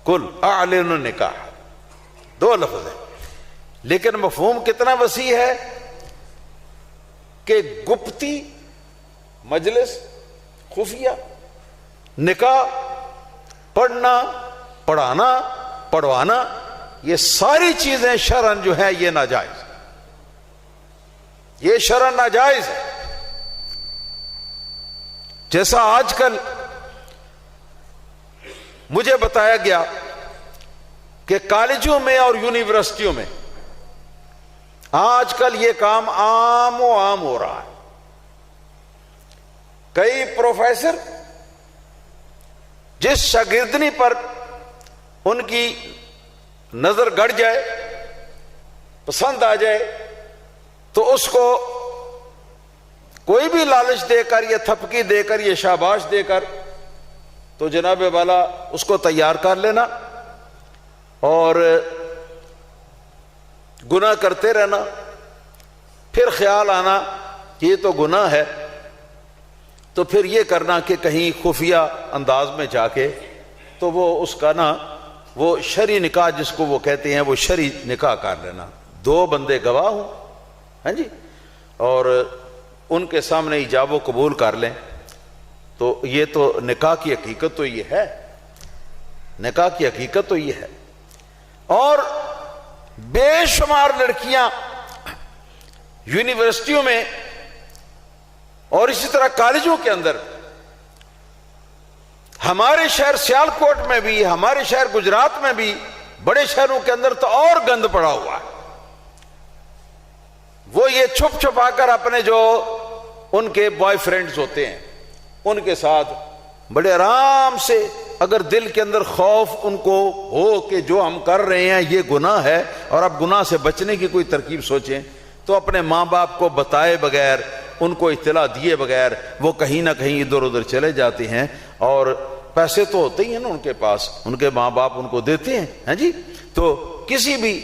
کل اعلنوا نکاح، دو لفظ ہیں، لیکن مفہوم کتنا وسیع ہے کہ گپتی مجلس، خفیہ نکاح، پڑھنا، پڑھانا، پڑھوانا، یہ ساری چیزیں شرعاً جو ہے یہ ناجائز، یہ شرعاً ناجائز ہے۔ جیسا آج کل مجھے بتایا گیا کہ کالجوں میں اور یونیورسٹیوں میں آج کل یہ کام عام و عام ہو رہا ہے۔ کئی پروفیسر جس شاگردنی پر ان کی نظر گڑ جائے، پسند آ جائے، تو اس کو کوئی بھی لالچ دے کر، یہ تھپکی دے کر، یہ شاباش دے کر، تو جناب والا اس کو تیار کر لینا اور گناہ کرتے رہنا، پھر خیال آنا کہ یہ تو گناہ ہے، تو پھر یہ کرنا کہ کہیں خفیہ انداز میں جا کے تو وہ اس کا نا وہ شرعی نکاح جس کو وہ کہتے ہیں وہ شرعی نکاح کر لینا، دو بندے گواہ ہوں، ہاں جی، اور ان کے سامنے ایجاب و قبول کر لیں، تو یہ تو نکاح کی حقیقت تو یہ ہے، نکاح کی حقیقت تو یہ ہے۔ اور بے شمار لڑکیاں یونیورسٹیوں میں اور اسی طرح کالجوں کے اندر، ہمارے شہر سیالکوٹ میں بھی، ہمارے شہر گجرات میں بھی، بڑے شہروں کے اندر تو اور گند پڑا ہوا ہے، وہ یہ چھپ چھپا کر اپنے جو ان کے بوائے فرینڈز ہوتے ہیں ان کے ساتھ بڑے آرام سے، اگر دل کے اندر خوف ان کو ہو کہ جو ہم کر رہے ہیں یہ گناہ ہے اور اب گناہ سے بچنے کی کوئی ترکیب سوچیں، تو اپنے ماں باپ کو بتائے بغیر، ان کو اطلاع دیے بغیر وہ کہیں نہ کہیں ادھر ادھر چلے جاتے ہیں، اور پیسے تو ہوتے ہی ہیں نا ان کے پاس، ان کے ماں باپ ان کو دیتے ہیں، ہاں جی، تو کسی بھی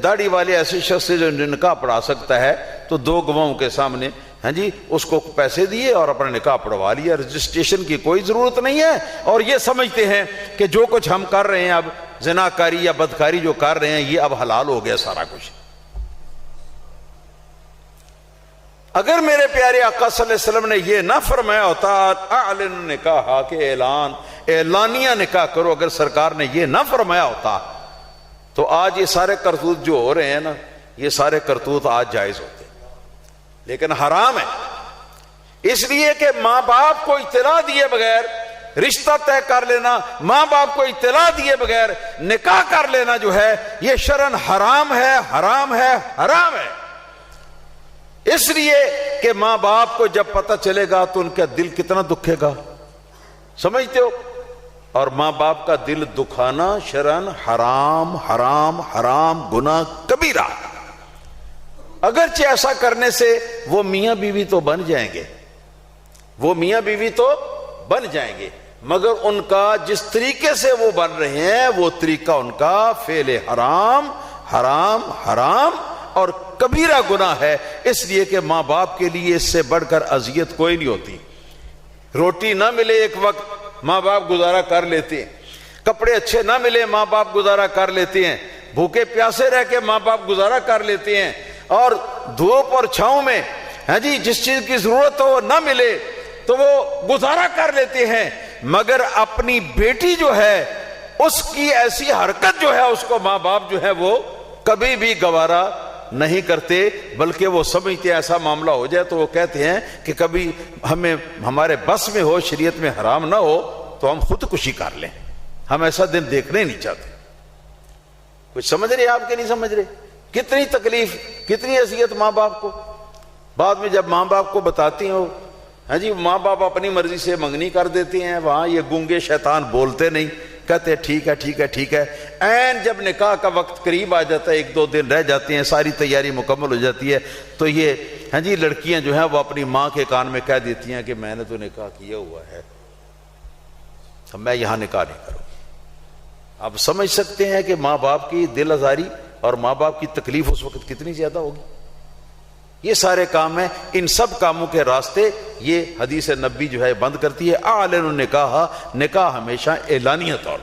داڑھی والے ایسے شخص سے جو نکاح پڑھا سکتا ہے تو دو گواہوں کے سامنے، ہاں جی، اس کو پیسے دیے اور اپنا نکاح پڑھوا لیا، رجسٹریشن کی کوئی ضرورت نہیں ہے، اور یہ سمجھتے ہیں کہ جو کچھ ہم کر رہے ہیں اب زناکاری یا بدکاری جو کر رہے ہیں یہ اب حلال ہو گیا سارا کچھ۔ اگر میرے پیارے آقا صلی اللہ علیہ وسلم نے یہ نہ فرمایا ہوتا اعلن نکاح کہ اعلانیہ نکاح کرو، اگر سرکار نے یہ نہ فرمایا ہوتا تو آج یہ سارے کرتوت جو ہو رہے ہیں نا، یہ سارے کرتوت آج جائز ہوتے، لیکن حرام ہے، اس لیے کہ ماں باپ کو اطلاع دیے بغیر رشتہ طے کر لینا، ماں باپ کو اطلاع دیے بغیر نکاح کر لینا جو ہے یہ شرعاً حرام ہے، حرام ہے، حرام ہے۔ اس لیے کہ ماں باپ کو جب پتہ چلے گا تو ان کا دل کتنا دکھے گا، سمجھتے ہو، اور ماں باپ کا دل دکھانا شرعاً حرام، حرام، حرام، گناہ کبیرہ۔ اگرچہ ایسا کرنے سے وہ میاں بیوی تو بن جائیں گے، وہ میاں بیوی تو بن جائیں گے، مگر ان کا جس طریقے سے وہ بن رہے ہیں وہ طریقہ ان کا فعل حرام، حرام، حرام اور کبیرہ گناہ ہے، اس لیے کہ ماں باپ کے لیے اس سے بڑھ کر اذیت کوئی نہیں ہوتی۔ روٹی نہ ملے ایک وقت ماں باپ گزارا کر لیتے ہیں، کپڑے اچھے نہ ملے ماں باپ گزارا کر لیتے ہیں، بھوکے پیاسے رہ کے ماں باپ گزارا کر لیتے ہیں، اور دھوپ اور چھاؤں میں، ہاں جی، جس چیز کی ضرورت ہو نہ ملے تو وہ گزارا کر لیتے ہیں، مگر اپنی بیٹی جو ہے اس کی ایسی حرکت جو ہے اس کو ماں باپ جو ہے وہ کبھی بھی گوارا نہیں کرتے، بلکہ وہ سمجھتے ایسا معاملہ ہو جائے تو وہ کہتے ہیں کہ کبھی ہمیں ہمارے بس میں ہو، شریعت میں حرام نہ ہو تو ہم خودکشی کر لیں، ہم ایسا دن دیکھنے نہیں چاہتے۔ کچھ سمجھ رہے آپ کے نہیں سمجھ رہے؟ کتنی تکلیف، کتنی اذیت ماں باپ کو، بعد میں جب ماں باپ کو بتاتی ہو، ہاں جی، ماں باپ اپنی مرضی سے منگنی کر دیتے ہیں، وہاں یہ گونگے شیطان بولتے نہیں، کہتے ہیں ٹھیک ہے ٹھیک ہے ٹھیک ہے، این جب نکاح کا وقت قریب آ جاتا ہے، ایک دو دن رہ جاتے ہیں، ساری تیاری مکمل ہو جاتی ہے، تو یہ ہاں جی لڑکیاں جو ہیں وہ اپنی ماں کے کان میں کہہ دیتی ہیں کہ میں نے تو نکاح کیا ہوا ہے، میں یہاں نکاح نہیں کروں۔ آپ سمجھ سکتے ہیں کہ ماں باپ کی دل آزاری اور ماں باپ کی تکلیف اس وقت کتنی زیادہ ہوگی۔ یہ سارے کام ہیں، ان سب کاموں کے راستے یہ حدیث نبی جو ہے بند کرتی ہے۔ اعلنوا النکاح، نکاح ہمیشہ اعلانیہ طور